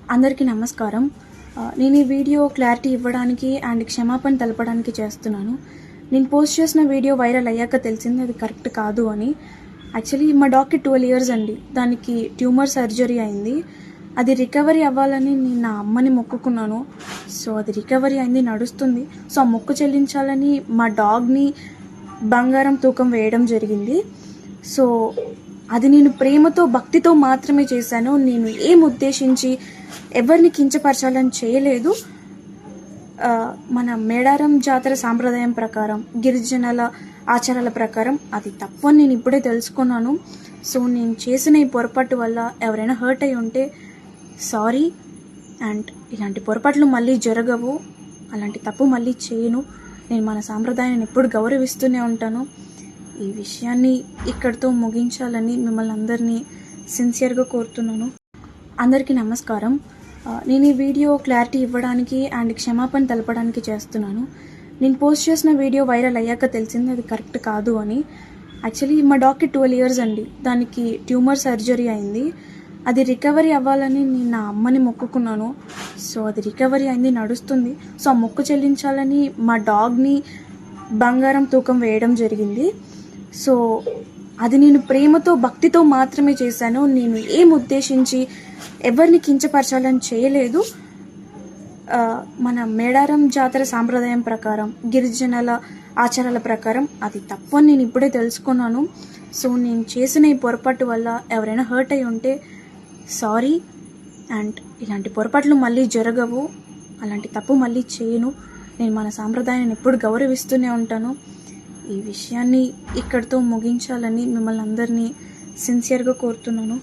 అందరికీ నమస్కారం. నేను ఈ వీడియో క్లారిటీ ఇవ్వడానికి అండ్ క్షమాపణ తెలపడానికి చేస్తున్నాను. నేను పోస్ట్ చేసిన వీడియో వైరల్ అయ్యాక తెలిసింది అది కరెక్ట్ కాదు అని. యాక్చువల్లీ మా డాగ్‌కి 12 ఇయర్స్ అండి. దానికి ట్యూమర్ సర్జరీ అయింది. అది రికవరీ అవ్వాలని నేను నా అమ్మని మొక్కుకున్నాను. సో అది రికవరీ అయింది, నడుస్తుంది. సో ఆ మొక్కు చెల్లించాలని మా డాగ్‌ని బంగారం తూకం వేయడం జరిగింది. సో అది నేను ప్రేమతో, భక్తితో మాత్రమే చేశాను. నేను ఏం ఉద్దేశించి ఎవరిని కించపరచాలని చేయలేదు. మన మేడారం జాతర సాంప్రదాయం ప్రకారం, గిరిజనుల ఆచారాల ప్రకారం అది తప్పు అని నేను ఇప్పుడే తెలుసుకున్నాను. సో నేను చేసిన ఈ పొరపాటు వల్ల ఎవరైనా హర్ట్ అయి ఉంటే సారీ. అండ్ ఇలాంటి పొరపాట్లు మళ్ళీ జరగవు. అలాంటి తప్పు మళ్ళీ చేయను. నేను మన సాంప్రదాయాన్ని ఎప్పుడు గౌరవిస్తూనే ఉంటాను. ఈ విషయాన్ని ఇక్కడితో ముగించాలని మిమ్మల్ని అందరినీ సిన్సియర్గా కోరుతున్నాను. అందరికీ నమస్కారం. నేను ఈ వీడియో క్లారిటీ ఇవ్వడానికి అండ్ క్షమాపణ తెలపడానికి చేస్తున్నాను. నేను పోస్ట్ చేసిన వీడియో వైరల్ అయ్యాక తెలిసింది అది కరెక్ట్ కాదు అని. యాక్చువల్లీ మా డాగ్‌కి 12 ఇయర్స్ అండి. దానికి ట్యూమర్ సర్జరీ అయింది. అది రికవరీ అవ్వాలని నేను నా అమ్మని మొక్కుకున్నాను. సో అది రికవరీ అయింది, నడుస్తుంది. సో ఆ మొక్కు చెల్లించాలని మా డాగ్‌ని బంగారం తూకం వేయడం జరిగింది. సో అది నేను ప్రేమతో, భక్తితో మాత్రమే చేశాను. నేను ఏం ఉద్దేశించి ఎవరిని కించపరచాలని చేయలేదు. మన మేడారం జాతర సాంప్రదాయం ప్రకారం, గిరిజనుల ఆచారాల ప్రకారం అది తప్పు అని నేను ఇప్పుడే తెలుసుకున్నాను. సో నేను చేసిన ఈ పొరపాటు వల్ల ఎవరైనా హర్ట్ అయి ఉంటే సారీ. అండ్ ఇలాంటి పొరపాట్లు మళ్ళీ జరగవు. అలాంటి తప్పు మళ్ళీ చేయను. నేను మన సాంప్రదాయాన్ని ఎప్పుడు గౌరవిస్తూనే ఉంటాను. ఈ విషయాన్ని ఇక్కడితో ముగించాలని మిమ్మల్ని అందరినీ సిన్సియర్గా కోరుతున్నాను.